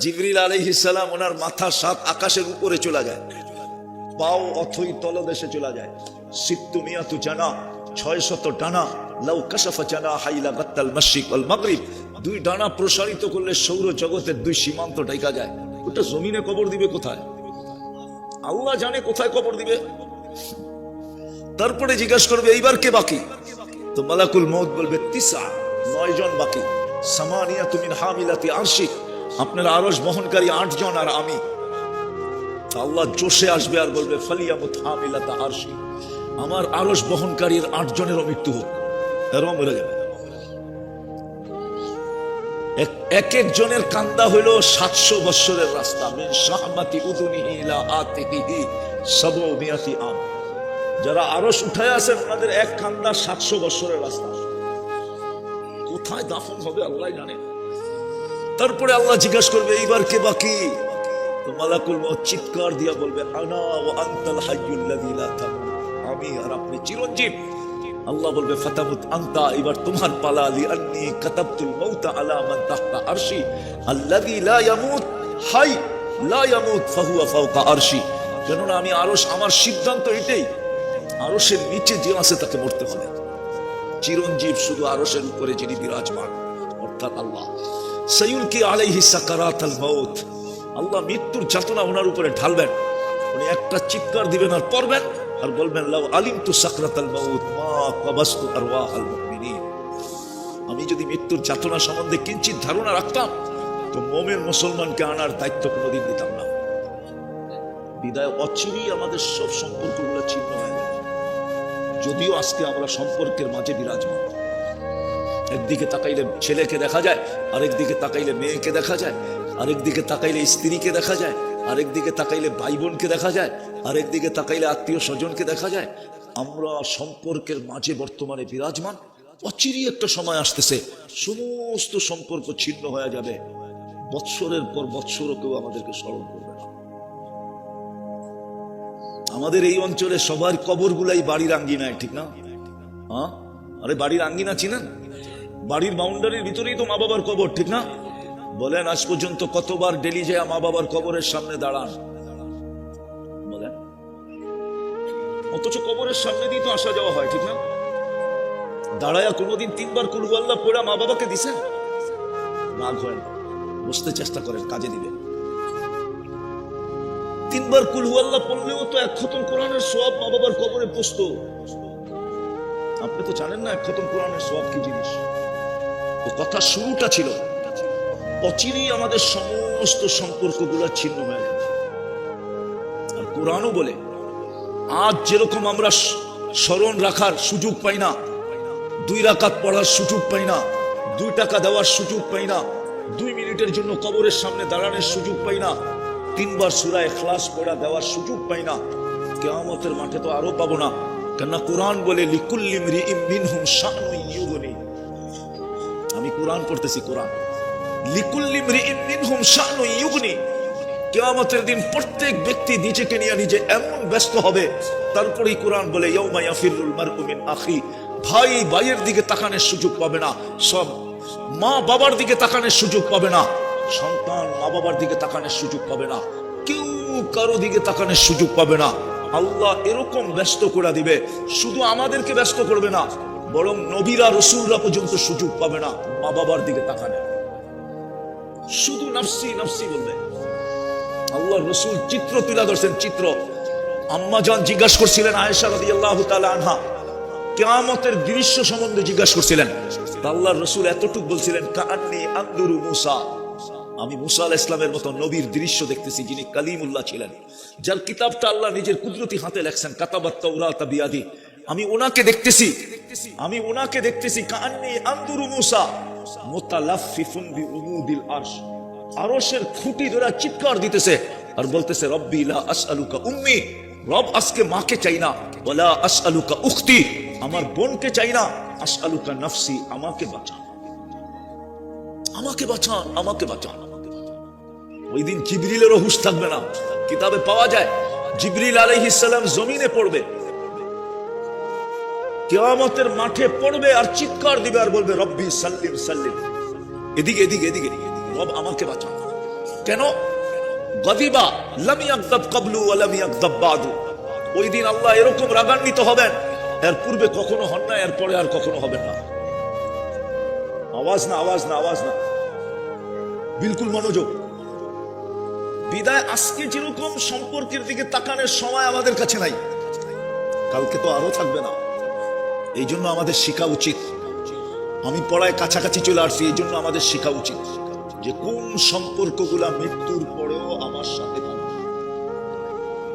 জিবরিল আলাইহিস সালাম ওনার মাথা 7 আকাশের উপরে চলে যায়, পাও অথই তলদেশে চলে যায়। সিত্তু মিয়াতু জানা, 600 ডানা। লাউ কাশাফা জানা হাইলা গাত্তাল মাশরিক ওয়াল মাগরিব, 2 ডানা প্রসারিত করলে সৌর জগতের 2 সীমান্ত ঢাকা যায়। ওটা জমিনে কবর দিবে কোথায়? আল্লাহ জানে কোথায় কবর দিবে। তারপরে জিজ্ঞাসা করবে এইবার কে বাকি? তো মালাকুল মউত বলবে 9 জন বাকি। সামানিয়াতু মিন হামিলাতি আরশি, আপনার আরশ বহনকারী 8 জন আর আমি। আল্লাহ জোশে আসবে আর বলবে ফালিয়ামুত হামিলাতা আরশি, আমার আরশ বহনকারীর 8 জনেরও মৃত্যু হোক, এরাও মরে যাবে। এক এক জনের কান্দা হইলো 700 বছরের রাস্তা। মিন শাহমাতি উদুনিহি ইলা আতিহি সাবউমিয়াতি আম। যারা আরশ উঠায় আছেন ওনাদের এক কান্দা 700 বছরের রাস্তা। কোথায় দাফন হবে আল্লাহ জানে। তারপরে আল্লাহ জিজ্ঞাসা করবে এইবার কে বাকি? তো মালাকুল মউত চিৎকার দিয়া বলবে আনা ওয়া আনতাল হাইয়ুল লাযী লা তামুত, আমি আর আপনি চিরঞ্জীব। আল্লাহ বলবে ফাতামুত আনতা, এবার তোমার পালা। লিআন্নী কাতাবতুল মাউতা আলা মান তাহতা আরশি আল্লাযী লা ইয়ামুত হাই লা ইয়ামুত ফাহুয়া ফাওকা আরশি। কেননা আমি আরশ, আমার সিদ্ধান্ত এটাই, আরশের নিচে যে আছে তাকে মরতে হবে। চিরঞ্জীব শুধু আরশের উপরে যিনি বিরাজমান, অর্থাৎ আল্লাহ। সাইয়ুলকি আলাইহি সাকারাতাল মাউত, আল্লাহ মৃত্যুর যাতনা ওনার উপরে ঢালবেন। উনি একটা চিৎকার দিবেন আর পড়বেন আর বলবেন লাউ আলিমতু সাকরাতাল মাউত মা কাবাসতু আরওয়াহাল মুমিনিন। আমি যদি মৃত্যুর যাতনা সম্বন্ধে কিঞ্চিত ধারণা রাখতাম তো মুমিন মুসলমানকে আনার দায়িত্ব কোনোদিন দিতাম না। বিদায় অচিরেই আমাদের সব সম্পর্কগুলো ছিন্ন হয়ে যাবে। যদিও আজকে আমরা সম্পর্কের মাঝে বিরাজমান। একদিকে তাকাইলে ছেলেকে দেখা যায়, আরেক দিকে তাকাইলে মেয়েকে দেখা যায়, আরেক দিকে তাকাইলে স্ত্রীকে দেখা যায়, আরেক দিকে তাকাইলে ভাই বোনকে দেখা যায়, আরেক দিকে তাকাইলে আত্মীয় স্বজনকে দেখা যায়। আমরা সম্পর্কের মাঝে বর্তমানে বিরাজমান। অচিরেই একটা সময় আসতেছে সমস্ত সম্পর্ক ছিন্ন হয়ে যাবে। বৎসরের পর বৎসরও কেউ আমাদেরকে স্মরণ করবে না। আমাদের এই অঞ্চলে সবার কবরগুলাই বাড়ির আঙ্গিনায়, ঠিক না? হ্যাঁ, আরে বাড়ির আঙ্গিনা চিনেন? বাড়ির বাউন্ডারির ভিতরেই তো মা বাবার কবর, ঠিক না? বলেন আজ পর্যন্ত কতবার ডেলি যায় মা বাবার কবরের সামনে দাঁড়ান? বলেন। অথচ কবরের সামনে দিয়ে তো আসা যাওয়া হয়, ঠিক না? দাঁড়ায়া কোনোদিন 3 বার কুল হুয়াল্লাহ পড়া মা বাবাকে দিছেন? রাগ হয় না, বুঝতে চেষ্টা করেন, কাজে দিবে। 3 বার কুল হুয়াল্লাহ পড়লেও তো 1 খতম কোরআনের সওয়াব মা বাবার কবরে পৌঁছতো। আপনি তো জানেন না 1 খতম কোরআনের সওয়াব কি জিনিস। তো কথা শুরুটা ছিল অচিরেই আমাদের সমস্ত সম্পর্কগুলো ছিন্ন হয়ে যাবে। আর কোরআনও বলে আজ যেরকম আমরা স্মরণ রাখার সুযোগ পাই না, 2 রাকাত পড়ার সুযোগ পাই না, 2 টাকা দেওয়ার সুযোগ পাই না, 2 মিনিটের জন্য কবরের সামনে দাঁড়ানোর সুযোগ পাই না, 3 বার সূরা ইখলাস পড়া দেওয়ার সুযোগ পাই না, কিয়ামতের মাঠে তো আরো পাবো না। কেননা কোরআন বলে লিকুল্লি ইমরিইম মিনহুম শানুন ইউগনি। আমি কোরআন পড়তেছি, কোরআন লিকুল্লি ইমরিইম মিনহুম শানুন ইউগনি। কিয়ামতের দিন প্রত্যেক ব্যক্তি নিজেকে নিয়ে নিজে এমন ব্যস্ত হবে। তারপরেই কোরআন বলে ইয়াউমা ইয়াফিরুল মারউ মিন আখি, ভাই ভাইয়ের দিকে তাকানোর সুযোগ পাবে না, সব মা বাবার দিকে তাকানোর সুযোগ পাবে না, সন্তান মা বাবার দিকে তাকানোর সুযোগ পাবে না, কেউ কারো দিকে তাকানোর সুযোগ পাবে না। আল্লাহ এরকম ব্যস্ত করে দিবে, শুধু আমাদেরকে ব্যস্ত করবে না, বরং নবীরা রাসূলরা পর্যন্ত সুযোগ পাবে না মা বাবার দিকে তাকানোর। শুধু নফসি নফসি বলবে। আল্লাহর রাসূল চিত্র তুলে ধরছেন, চিত্র। আম্মা জান জিজ্ঞাসা করছিলেন আয়েশা রাদিয়াল্লাহু তাআলা আনহা, কিয়ামতের দৃশ্য সম্বন্ধে জিজ্ঞাসা করছিলেন। আল্লাহর রাসূল এতটুকু বলছিলেন কাআন্নী আনদুরু মুসা, আমি মুসা আলাইহিস সালামের মতো নবীর দৃশ্য দেখতেছি, যিনি কালিমুল্লাহ ছিলেন, যার কিতাবটা আল্লাহ নিজের কুদরতি হাতে লেখছেন, কাতাবাত তাওরাত বিয়াদি। আমি ওনাকে দেখতেছি, আমি ওনাকে দেখতেছি। কাআন্নী আনদুরু মুসা মুতালাফফিফুন বিউমুদিল আরশ, আরশের খুঁটি ধরে চিৎকার দিতেছে আর বলতেছে রব্বি লা আসআলুকা উম্মি, রব আজকে মাকে চাই না, ওয়ালা আসআলুকা উখতি, আমার বোনকে চাই না, আসআলুকা নফসি, আমাকে বাঁচান, আমাকে বাঁচান, আমাকে বাঁচান। ওই দিন জিবরিলেরও হুঁশ থাকবে না। কিতাবে পাওয়া যায় জিবরিল আলাইহিস সালাম জমিনে পড়বে, কিয়ামতের মাঠে পড়বে আর চিৎকার দিবে আর বলবে রব্বি সাল্লিম সাল্লিম, এদিকে এদিকে এদিকে, রব আমাকে বাঁচান। কেন? গাদিবা লাম ইয়াগদাব ক্বাবলু ওয়া লাম ইয়াগদাব বাদু। ওই দিন আল্লাহ এরকম রাগান্বিত হবেন, এর পূর্বে কখনো হন না, এর পরে আর কখনো হবেন না। আওয়াজ না, আওয়াজ না, আওয়াজ না, বিলকুল মনোযোগ। বিদায় আজকে যেরকম সম্পর্কের দিকে তাকানোর সময় আমাদের কাছে নাই, কালকে তো আরো থাকবে না। এই জন্য আমাদের শেখা উচিত। আমি পড়ায় কাছাকাছি চলে আসছি, এই জন্য আমাদের শেখা উচিত যে কোন সম্পর্কগুলা মৃত্যুর পরেও আমার সাথে থাকবে।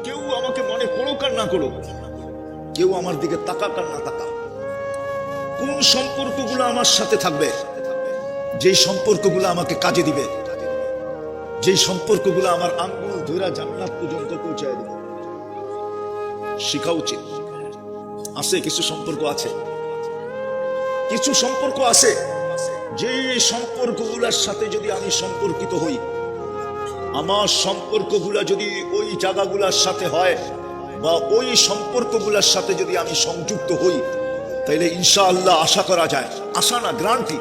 কেউ আমাকে মনে করুক আর না করুক, কেউ আমার দিকে তাকাক আর না তাকাক, কোন সম্পর্কগুলো আমার সাথে থাকবে, যেই সম্পর্কগুলো আমাকে কাজে দিবে, যেই সম্পর্কগুলো আমার আঙ্গুল ধরে জান্নাত পর্যন্ত পৌঁছায় দিবে। শেখা উচিত। আছে কিছু সম্পর্ক আছে, কিছু সম্পর্ক আছে যে সম্পর্কগুলোর সাথে যদি আমি সম্পর্কিত হই, আমার সম্পর্কগুলা যদি ওই জায়গাগুলোর সাথে হয় বা ওই সম্পর্কগুলোর সাথে যদি আমি সংযুক্ত হই, তাইলে ইনশাআল্লাহ আশা করা যায়, আশা না গ্যারান্টি,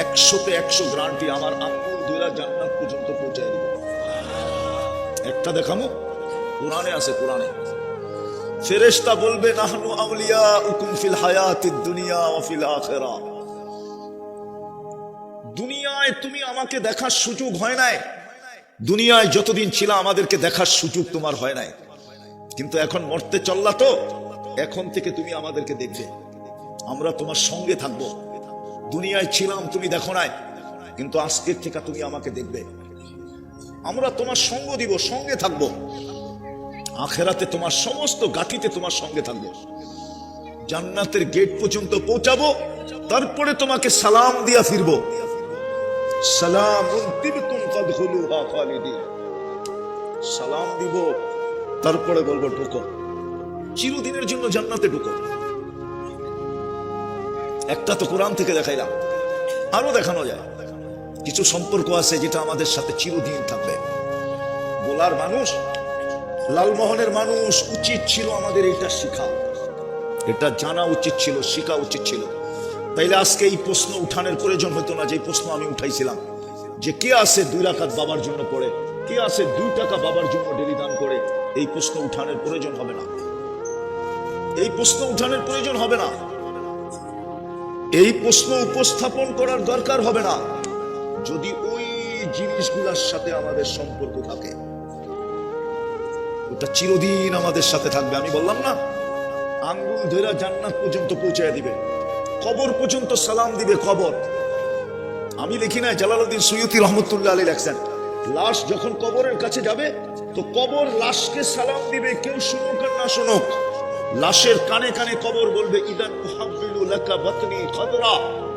100-তে 100 গ্যারান্টি আমার আঙ্গুল ধরে জান্নাত পর্যন্ত পৌঁছায় দিবে। একটা দেখামো, কোরআনে আছে, কোরআনে ফেরেশতা বলবে নাহনু আউলিয়াউকুম ফিল হায়াতিদ দুনিয়া ওয়া ফিল আখিরা। দুনিয়ায় তুমি আমাকে দেখার সুযোগ হয় নাই, দুনিয়ায় যতদিন ছিল আমাদেরকে দেখার সুযোগ তোমার হয় নাই, কিন্তু এখন মরতে চললা তো, এখন থেকে তুমি আমাদেরকে দেখবে, আমরা তোমার সঙ্গে থাকবো। দুনিয়ায় ছিলাম তুমি দেখো নাই, কিন্তু আজকের থেকে তুমি আমাকে দেখবে, আমরা তোমার সঙ্গ দিব, সঙ্গে থাকবো। আখেরাতে তোমার সমস্ত গাঠিতে তোমার সঙ্গে থাকবো, জান্নাতের গেট পর্যন্ত পৌঁছাবো, তারপরে তোমাকে সালাম দিয়া ফিরবো, সালামুন তিবতুম ফাদখুলুহা খালিদিন। সালাম দিব, তারপরে বলবো ঢুকো, চিরদিনের জন্য জান্নাতে ঢুকো। একটা তো কোরআন থেকে দেখাইলাম, আরো দেখানো যায়। কিছু সম্পর্ক আছে যেটা আমাদের সাথে চিরদিন থাকবে। বলার মানুষ, লালমোহনের মানুষ, উচিত ছিল আমাদের এটা শিখা, এটা জানা উচিত ছিল, শিখা উচিত ছিল। তাইলে আজকে এই প্রশ্ন উঠানোর প্রয়োজন হতো না, যে প্রশ্ন আমি উঠাইছিলাম যে কে আছে 2 রাকাত বাবার জন্য পড়ে, কে আছে 2 টাকা বাবার জন্য ডেলি দান করে। এই প্রশ্ন উঠানোর প্রয়োজন হবে না, এই প্রশ্ন উঠানোর প্রয়োজন হবে না, এই প্রশ্ন উপস্থাপন করার দরকার হবে না, যদি ওই জিনিসগুলোর সাথে আমাদের সম্পর্ক থাকে। ওটা চিরদিন আমাদের সাথে থাকবে। আমি বললাম না, আঙ্গুল ধরে জান্নাত পর্যন্ত পৌঁছায় দিবে, কবর পর্যন্ত সালাম দিবে। কবর আমি লিখি না, জালালউদ্দিন সুয়ুতি রহমতুল্লাহ আলাইহি লেখছেন, লাশ যখন কবরের কাছে যাবে তো কবর লাশকে সালাম দিবে, কেউ শুনুক আর না শুনুক। লাশের কানে কানে কবর বলবে, ইদান উহাব্বিলু লাকা বাতনি খাদরা,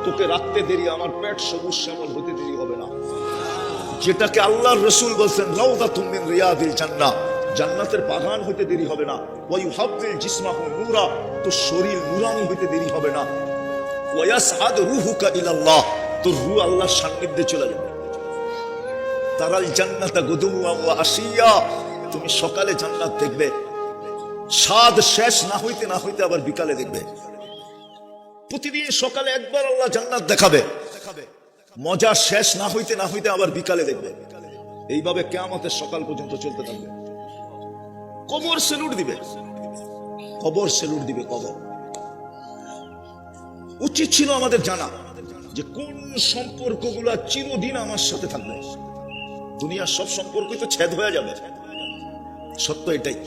তোকে রাখতে দেরি, আমার পেট সবুজ শ্যামল হতে দেরি হবে না। যেটাকে আল্লাহর রাসূল বলছেন রাউদাতুম মিন রিয়াদিল জান্নাহ, জান্নাতের বাগান হইতে দেরি হবে না। ওয়া ইউহাব্বিল জিসমাহু নূরা, তো শরীর নূরানি হইতে দেরি হবে না। ওয়া ইয়াসআদ রূহুকা ইলাল্লাহ, তো রূহ আল্লাহর সান্নিধ্যে চলে যাবে। তারাল জান্নাতা গুদুওয়া ওয়া আশিয়া, তুমি সকালে জান্নাত দেখবে, স্বাদ শেষ না হইতে না হইতে আবার বিকালে দেখবে। প্রতিদিন সকালে একবার আল্লাহ জান্নাত দেখাবে, মজা শেষ না হইতে না হইতে আবার বিকালে দেখবে। এইভাবে কিয়ামতের সকাল পর্যন্ত চলতে থাকবে। কবর সেলুট দিবে, কবর সেলুট দিবে, কবর। উচিত ছিল আমাদের জানা যে কোন সম্পর্কগুলা চিরদিন আমার সাথে থাকবে। দুনিয়ার সব সম্পর্কই তো ছেদ হয়ে যাবে, সত্য এটাই,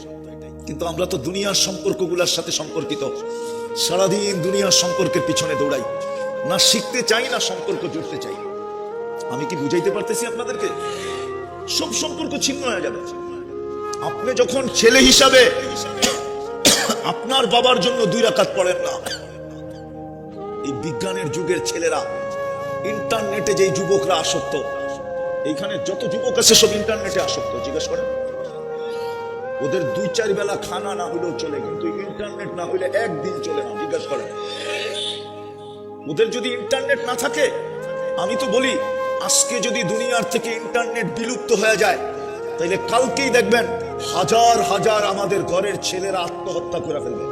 কিন্তু আমরা তো দুনিয়ার সম্পর্কগুলোর সাথে সম্পর্কিত, সারাদিন দুনিয়ার সম্পর্কের পিছনে দৌড়াই, না শিখতে চাই না সম্পর্ক জুড়তে চাই। আমি কি বুঝাইতে পারতেছি আপনাদেরকে? সব সম্পর্ক ছিন্ন হয়ে যাবে। আপনি যখন ছেলে হিসাবে আপনার বাবার জন্য 2 রাকাত পড়েন না, এই বিজ্ঞানের যুগের ছেলেরা, ইন্টারনেটে যেই যুবকরা আসক্ত, এইখানে যত যুবক আছে সব ইন্টারনেটে আসক্ত। জিজ্ঞেস করেন, ওদের 2-4 বেলা খানা না হইলেও চলে, কিন্তু ইন্টারনেট না হইলে একদিন চলে না। জিজ্ঞেস করেন, ওদের যদি ইন্টারনেট না থাকে, আমি তো বলি আজকে যদি দুনিয়ার থেকে ইন্টারনেট বিলুপ্ত হয়ে যায়, তাইলে কালকেই দেখবেন হাজার হাজার আমাদের ঘরের ছেলেরা আত্মহত্যা করে ফেলবে।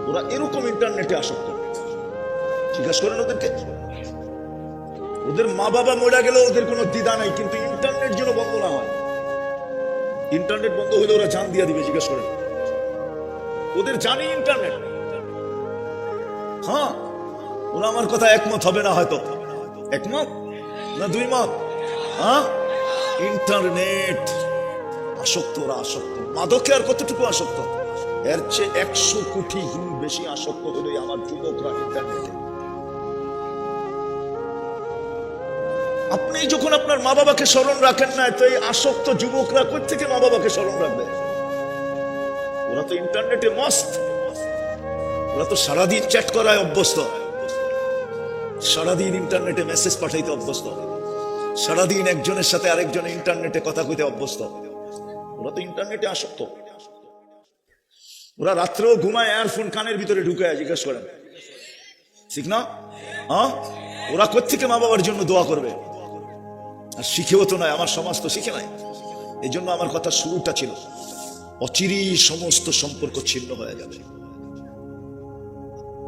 ওরা এরকম ইন্টারনেটে আসক্ত। জিজ্ঞাসা করেন ওদেরকে, ওদের মা বাবা মরে গেলে ওদের কোনো দ্বিধা নাই, কিন্তু ইন্টারনেট যেন বন্ধ না হয়। ইন্টারনেট বন্ধ হলে ওরা জান দিয়ে দিবে, জিজ্ঞেস করেন। ওদের জানি ইন্টারনেট। হ্যাঁ, ওরা আমার কথা একমত হবে না, হয়তো একমত না দুই মত। হ্যাঁ, ইন্টারনেট আসক্ত, ওরা আসক্ত। মাদকে আর কতটুকু আসক্ত? এর চেয়ে 100 কোটি গুণ বেশি আসক্ত হলো আমার যুবকরা ইন্টারনেটে। আপনি যখন আপনার মা বাবাকে স্মরণ রাখেন না, তো এই আসক্ত যুবকরা কোথা থেকে মা বাবাকে স্মরণ রাখবে? ওরা তো ইন্টারনেটে মস্ত। ওরা তো সারাদিন চ্যাট করায় অভ্যস্ত, সারাদিন ইন্টারনেটে মেসেজ পাঠাইতে অভ্যস্ত, সারাদিন একজনের সাথে আরেকজনের ইন্টারনেটে কথা কইতে অভ্যস্ত। ওরা তো ইন্টারনেটে আসক্ত। ওরা রাত্রেও ঘুমায় এয়ারফোন কানের ভিতরে ঢুকে, জিজ্ঞেস করেন, ঠিক না? হ্যাঁ, ওরা কোত্থেকে মা বাবার জন্য দোয়া করবে? আর শিখেও তো নয়, আমার সমাজ তো শিখে নাই। এই জন্য আমার কথা শুরুটা ছিল, অচিরেই সমস্ত সম্পর্ক ছিন্ন হয়ে যাবে।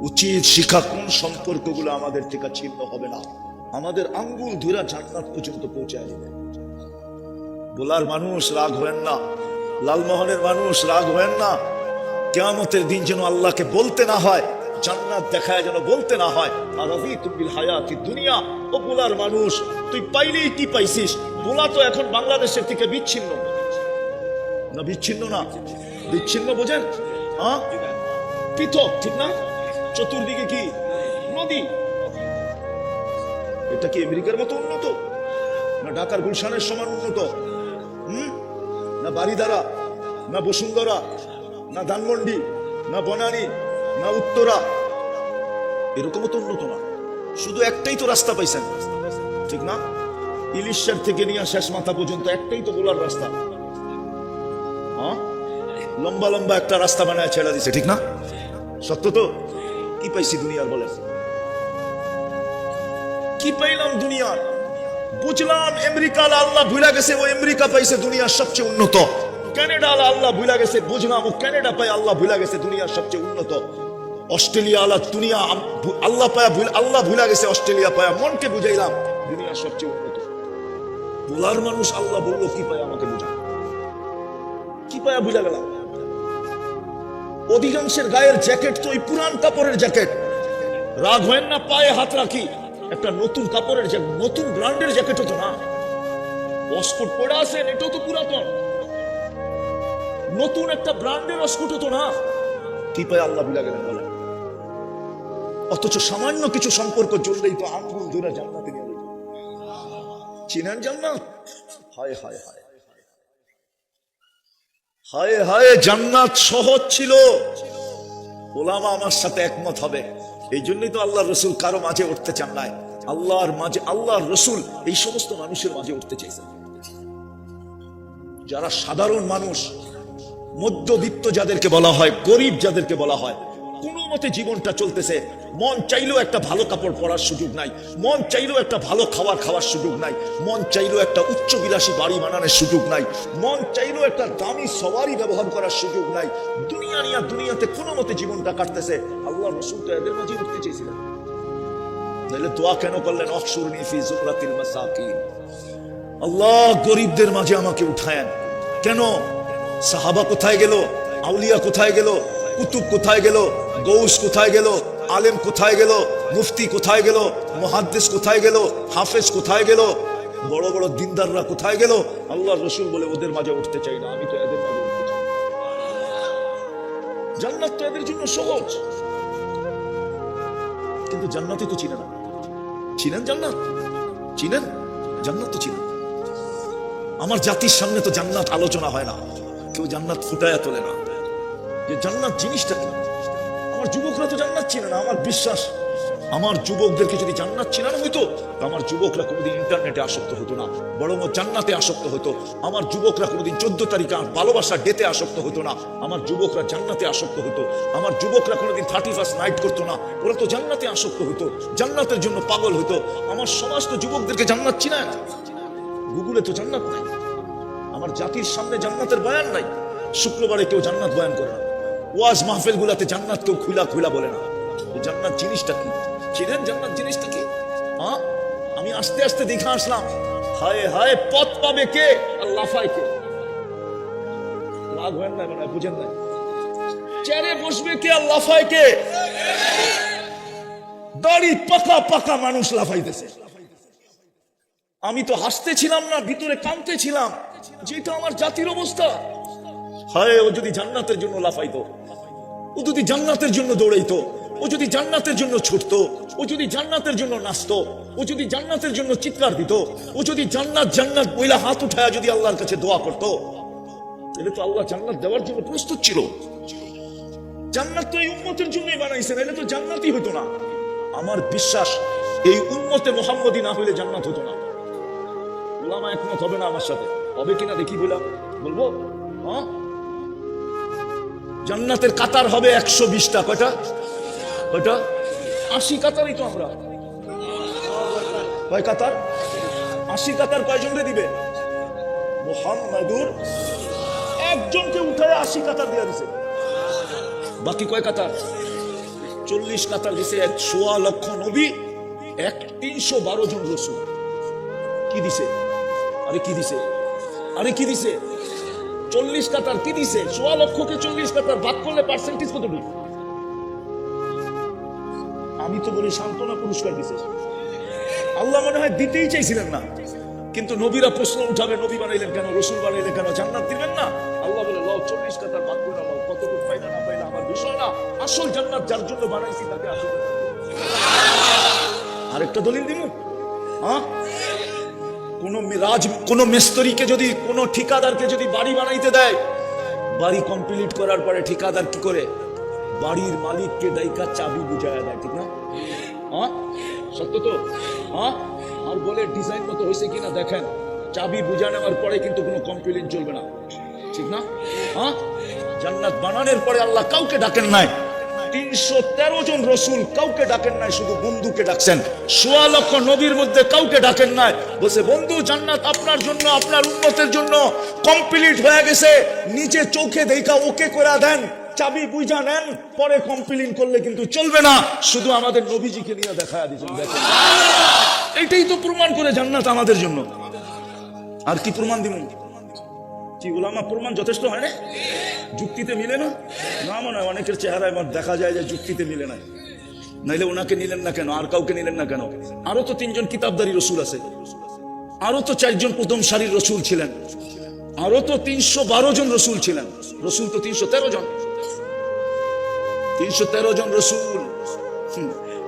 উচিত শিক্ষা কোন সম্পর্কগুলো আমাদের থেকে ছিন্ন হবে না, আমাদের আঙ্গুল ধরে জান্নাত পর্যন্ত পৌঁছায় যাবে। বলার মানুষ রাগ হবেন না, লালমোহনের মানুষ রাগ হবেন না। কিয়ামতের দিন যেন আল্লাহকে বলতে না হয়, জান্নাত দেখায় যেন বলতে না হয়, আরাযীতু বিল হায়াতি দুনিয়া। ও বলার মানুষ, তুই পাইলেই কি পাইছিস? বলা তো এখন বাংলাদেশের থেকে বিচ্ছিন্ন না, বিচ্ছিন্ন না, বিচ্ছিন্ন বোঝেন? হ্যাঁ, পৃথক, ঠিক না? চতুর্দিকে কি নদী। এটা কি আমেরিকার মতো উন্নত, না ঢাকার গুলশানের সমান উন্নত? না বারিধারা, না বসুন্ধরা, না ধানমন্ডি, না বনানী, না উত্তরা, এরকমও তো উন্নত না। শুধু একটাই তো রাস্তা পাইছেন, ঠিক না? ইলিশার থেকে নিয়ে শেষ মাথা পর্যন্ত একটাই তো বলার রাস্তা। হ্যাঁ, লম্বা লম্বা একটা রাস্তা বানায় ছেড়ে দিছে, ঠিক না? সত্য তো? কি পাইছি দুনিয়ার বলে? কি পাইলাম দুনিয়ার? বুঝলাম আমেরিকা আল্লাহ ভুলা গেছে, ও আমেরিকা পাইছে দুনিয়ার সবচেয়ে উন্নত। কানাডা আল্লাহ ভুলা গেছে, বুঝলাম ও কানাডা পায় আল্লাহ ভুলা গেছে দুনিয়ার সবচেয়ে উন্নত। অস্ট্রেলিয়া আল্লাহ দুনিয়া আল্লাহ পায়, আল্লাহ ভুলা গেছে অস্ট্রেলিয়া পায়। মনকে বুঝাইলাম দুনিয়ার সবচেয়ে উন্নত। বলার মানুষ আল্লাহ বললো কি পায় আমাকে বুঝা, কি পায় বুঝা গেলাম। অধিকাংশের গায়ের জ্যাকেট তো ওই পুরান কাপড়ের জ্যাকেট। রাগ হয় না, পায়ে হাত রাখি, একটা নতুন কাপড়ের জ্যাকেট, নতুন ব্র্যান্ডের জ্যাকেটও তো না, অস্কট পড়ে আছেন, এটাও তো পুরাতন। নতুন একটা ব্র্যান্ডের অস্কটও তো না। কি পায় আল্লাহ ভুলা গেলেন বলেন? অথচ সামান্য কিছু সম্পর্ক জড়লেই তো আঙ্গুল ধরে জান্নাতে নিয়ে যেত। চিনেন জান্নাত? হায় হায় হায় হায় হায়, জান্নাত সহজ ছিল। ওলামা আমার সাথে একমত হবে। এই জন্যই তো আল্লাহর রসুল কারো মাঝে উঠতে চান নাই। আল্লাহর মাঝে, আল্লাহর রসুল এই সমস্ত মানুষের মাঝে উঠতে চাইছেন, যারা সাধারণ মানুষ, মধ্যবিত্ত যাদেরকে বলা হয়, গরিব যাদেরকে বলা হয়। কোনো মতে জীবনটা চলতেছে, মন চাইলেও একটা ভালো কাপড় পরার সুযোগ নাই, মন চাইলেও একটা ভালো খাওয়ার সুযোগ নাই, মন চাইলেও একটা উচ্চ বিলাসী বাড়ি বানানোর সুযোগ নাই, মন চাইলেও একটা দামি সওয়ারি ব্যবহার করার সুযোগ নাই। দুনিয়া নিয়ে দুনিয়াতে কোনো মতে জীবনটা কাটতেছে। আল্লাহ রাসূল তো এদের মাঝে উঠতে চেয়েছিলেন, তাহলে দোয়া কেন করলেন? অহশুরনি ফি যুমরাতিল মাসাকিন, আল্লাহ গরিবদের মাঝে আমাকে উঠায়েন। কেন? সাহাবা কোথায় গেল? আউলিয়া কোথায় গেল? কুতুব কোথায় গেল? গৌস কোথায় গেল? আলেম কোথায় গেল? মুফতি কোথায় গেল? মুহাদ্দিস কোথায় গেল? হাফেজ কোথায় গেল? বড় বড় দিনদাররা কোথায় গেল? আল্লাহর রাসূল বলে ওদের মাঝে উঠতে চাই না, আমি তো এদের মাঝে উঠতে চাই। জান্নাত তো এদের জন্য সহজ, কিন্তু জান্নাতই তো চিনে না। চিনেন জান্নাত? চিনেন জান্নাত? তো চিনেন। আমার জাতির সামনে তো জান্নাত আলোচনা হয় না, কেউ জান্নাত ফুটায়া তোলে না যে জান্নাত জিনিসটা কি। আমার যুবকরা তো জান্নাত চিনে না। আমার বিশ্বাস, আমার যুবকদেরকে যদি জান্নাত চিনানো হইতো, আমার যুবকরা কোনোদিন ইন্টারনেটে আসক্ত হতো না, বরং জান্নাতে আসক্ত হতো। আমার যুবকরা কোনোদিন 14 তারিখে ভালোবাসা ডেতে আসক্ত হতো না, আমার যুবকরা জান্নাতে আসক্ত হতো। আমার যুবকরা কোনোদিন 31st নাইট করতো না, ওরা তো জান্নাতে আসক্ত হতো, জান্নাতের জন্য পাগল হতো। আমার সমাজ তো যুবকদেরকে জান্নাত চিনায় না, গুগলে তো জান্নাত নাই। আমার জাতির সামনে জান্নাতের বয়ান নাই। শুক্রবারে কেউ জান্নাত বয়ান করে না, ওয়াজ মাহফিল গুলাতে জান্নাত কেউ খুলা বলে না। জান্নাত জিনিসটা কি? চিনেন জান্নাত জিনিসটা কি? হ্যাঁ, আমি আস্তে আস্তে দেখে আসলাম, হায় হায় পথ পাবে কে আর লাফায় কে। রাগ হয় না, মানে বুঝেন না, চেয়ারে বসবে কে আর লাফায় কে। দাড়ি পাকা পাকা মানুষ লাফাইতেছে। আমি তো হাসতেছিলাম না, ভিতরে কাঁদতেছিলাম, যেটা আমার জাতির অবস্থা। হায়, ও যদি জান্নাতের জন্য লাফাইতো, ও যদি জান্নাতের জন্য দৌড়াইতো, ও যদি জান্নাতের জন্য ছুটতো, ও যদি জান্নাতের জন্য নাচতো, ও যদি জান্নাতের জন্য চিৎকার দিত, ও যদি জান্নাত জান্নাত বইলা হাত উঠায়া যদি আল্লাহর কাছে দোয়া করতো, তাহলে তো আল্লাহ জান্নাত দেওয়ার জন্য প্রস্তুত ছিল। জান্নাত তো এই উম্মতের জন্যই বানাইছেন, এলে তো জান্নাতই হতো না। আমার বিশ্বাস এই উম্মতে মুহাম্মদী না হইলে জান্নাত হতো না। উলামা একমত হবে না আমার সাথে? হবে কিনা দেখি, বলবো। হ্যাঁ, জান্নাতের কাতার হবে 120টা। কয়টা? 80 কাতারই তো আমরা। কয় কাতার? 80 কাতার। কয়জনকে দিবে? মুহাম্মাদুর একজনকে উঠায় 80 কাতার দিয়ে দিছে। বাকি কয় কাতার? 40 কাতার দিছে। 1.25 লক্ষ নবী, 312 জন রাসূল। কি দিছে? আরে কি দিছে? 40 কাতার কি দিছে? 1.25 লক্ষকে 40 কাতার ভাগ করলে পার্সেন্টেজ কতটুকু? আমি তো বলি সান্ত্বনা পুরস্কার দিছে। আল্লাহ মনে হয় দিতেই চাইছিলেন না, কিন্তু নবীরা প্রশ্ন উঠাবে, নবী বানাইলেন কেন, রসুল বানাইলেন কেন, জান্নাত দিবেন না? আল্লাহ বলে, লও 40 কাতার ভাগ করে নাও, কতটুকু পাইলা না পাইলা আমার বিষয় না, আসল জান্নাত যার জন্য বানাইছি তাকে আসল। আরেকটা দলিল দিব। হ্যাঁ, কোন মিস্ত্রিকে যদি, কোন ঠিকাদারকে যদি বাড়ি বানাইতে দেয়, বাড়ি কমপ্লিট করার পরে ঠিকাদার কি করে? বাড়ির মালিককে ডাইকা চাবি বুঝায়া দেয়, ঠিক না? হ্যাঁ, সত্য তো? হ্যাঁ, আর বলে ডিজাইন মতো হয়েছে কিনা দেখেন। চাবি বুঝা নেওয়ার পরে কিন্তু কোনো কমপ্লেইন চলবে না, ঠিক না? হ্যাঁ, জান্নাত বানানোর পরে আল্লাহ কাউকে ডাকেন নাই। 313 জন রসুল কাউকে ডাকেন নাই, শুধু বন্ধুকে ডাকছেন। 1.25 লক্ষ নবীর মধ্যে কাউকে ডাকেন নাই, বলছে বন্ধু জান্নাত আপনার জন্য, আপনার উম্মতের জন্য কমপ্লিট হয়ে গেছে, নিচে চোখে দেখা ওকে করে দেন, চাবি বুঝা নেন, পরে কমপ্লেইন করলে কিন্তু চলবে না। শুধু আমাদের নবীজিকে নিয়ে দেখায়া দিয়েছেন। দেখেন, এটাই তো প্রমাণ করে জান্নাত আমাদের জন্য। আর কি প্রমাণ দিব? কি উলামা প্রমাণ যথেষ্ট হয় না? যুক্তিতে মিলে না? না, মনে হয় অনেকের চেহারায় দেখা যায় যে যুক্তিতে মিলে না। নাইলে ওনাকে নিলেন না কেন, আর কাউকে নিলেন না কেন? আরো তো 3 জন কিতাবদারি রসুল আছে, আরো তো 4 জন প্রথম সারির রসুল ছিলেন, আরো তো 312 জন রসুল ছিলেন। রসুল তো 313 জন, 313 জন রসুল।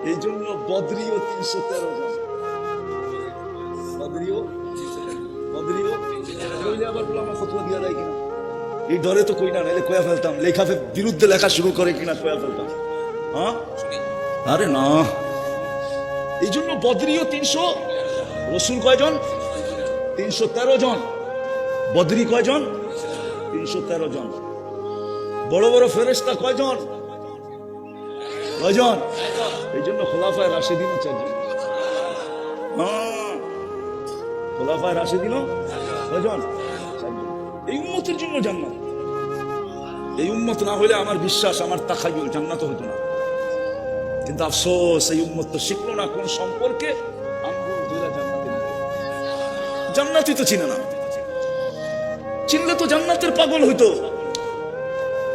এই জন্য বদরিও 313 জন। বদরিও আবার আমার ফতোয়া দিয়া দেয় কিনা এই ডরে তো কই না, নাইলে কয়া ফেলতাম। লেখাফের বিরুদ্ধে লেখা শুরু করে কিনা কয়া ফেলতাম। হ্যাঁ, আরে না, এই জন্য বদরিও 300, রসুল কয়জন? 313 জন। বদরি কয়জন? 313 জন। বড় বড় ফেরেশতা কয়জন? এই জন্য খোলাফায়ে রাশিদিনও 4 জন। খোলাফায়ে রাশিদিনও কয়জন? 4 জন। এই উম্মতের জন্য জান্নাত। এই উম্মত না হলে আমার বিশ্বাস, আমার তাখায়ুল, জান্নাত হতো না। কিন্তু আফসোস, এই উম্মত তো শিখলো না কোন সম্পর্কে আঙ্গুল ধরে জান্নাতই তো চিনে না। চিনলে তো জান্নাতের পাগল হইতো।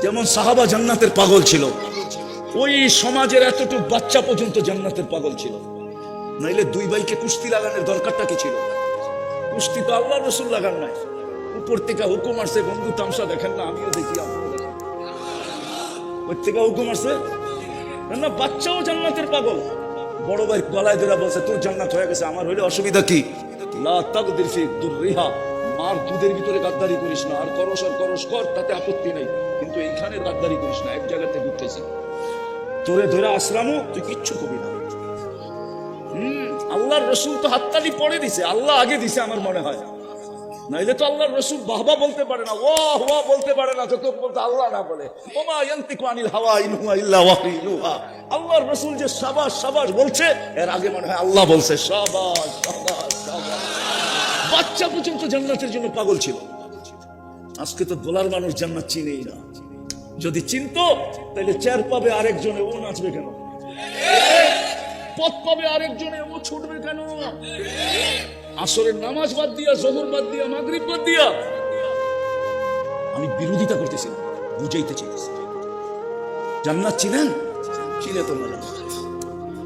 যেমন সাহাবা জান্নাতের পাগল ছিল, ওই সমাজের এতটুকু বাচ্চা পর্যন্ত জান্নাতের পাগল ছিল। নাইলে 2 ভাইকে কুস্তি লাগানোর দরকারটা কি ছিল? কুস্তি তো আল্লাহ রসুল লাগান নাই, উপর থেকে হুকুম আসছে, বন্ধু তামসা দেখেন না, আমিও দেখি, আপনিও দেখেন, ওর থেকে হুকুম আসছে না। বাচ্চাও জান্নাতের পাগল। বড় ভাই গলায় ধরে বলছে, তোর জান্নাত হয়ে গেছে, আমার হইলে অসুবিধা কি? লা তাকদির ফি দুররিহা, মার দুধের ভিতরে গাদ্দারি করিস না, আর করস কর, তাতে আপত্তি নেই, কিন্তু এইখানে গাদ্দারি করিস না। এক জায়গাতে ঘুরতেছি, তোরে ধরে আসলামও, তুই কিচ্ছু কবি না। আল্লাহর রসুল তো হাততালি পড়ে দিছে, আল্লাহ আগে দিছে আমার মনে হয়। নাইলে তো আল্লাহর রসুল বাহবা বলতে পারে না, ওয়াহ ওয়াহ বলতে পারে না, যত বলতে আল্লাহ না বলে। ওমা ইয়ান্তিকু আনিল হাওয়া ইন হুয়া ইল্লা ওয়াহয়ুহা। আল্লাহর রসুল যে শাবাশ শাবাশ বলছে, এর আগে মনে হয় আল্লাহ বলছে শাবাশ শাবাশ শাবাশ। বাচ্চা পর্যন্ত জান্নাতের জন্য পাগল ছিল। আজকে তো দোলার মানুষ জান্নাত চিনেই না। যদি চিনতো তাহলে 4 পাবে আরেকজনে, ও নাচবে কেন? পথ পাবে আরেকজনে ও ছুটবে কেন? আসরের নামাজ বাদ দিয়া, জোহর বাদ দিয়া, মাগরিব বাদ দিয়া। আমি বিরোধিতা করতেছি না, বুঝাইতে চাইতেছি। জান্নাত চিনেন? চিনে তো না জান্নাত,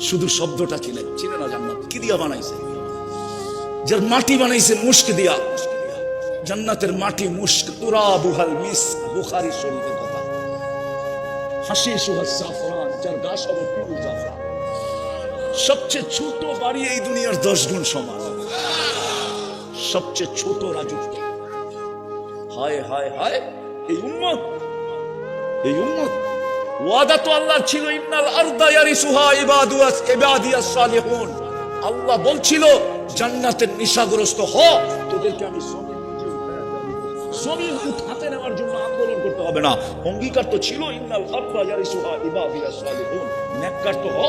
শুধু শব্দটা চিনে, চিনে না জান্নাত। কি দিয়া বানাইছে? যার মাটি বানাইছে মুস্ক দিয়া। জান্নাতের মাটি মুস্ক, তুরাবুহাল মিস্ক, বুখারী শরীফের কথা। হাশিশুহা জাফরান, যার গা সব পিওর জাফরান। সবচেয়ে ছোট বাড়ি এই দুনিয়ার 10 গুণ সমান। সবচেয়ে ছোট রাজত্ব। হায় হায় হায়, এই উম্মত, এই উম্মত ওয়াদা তো আল্লাহর ছিল, ইন্নাল আরদা ইয়ারিসুহা ইবাদিয়াস সালিহুন। আল্লাহ বলছিল জান্নাতের নিশাগ্রস্ত হ, তোদেরকে আমি জমিন উঠাতে নেওয়ার জন্য আন্দোলন করতে হবে না। অঙ্গীকার তো ছিল, ইন্নাল আরদা ইয়ারিসুহা ইবাদিয়াস সালিহুন, নেককার তো হ।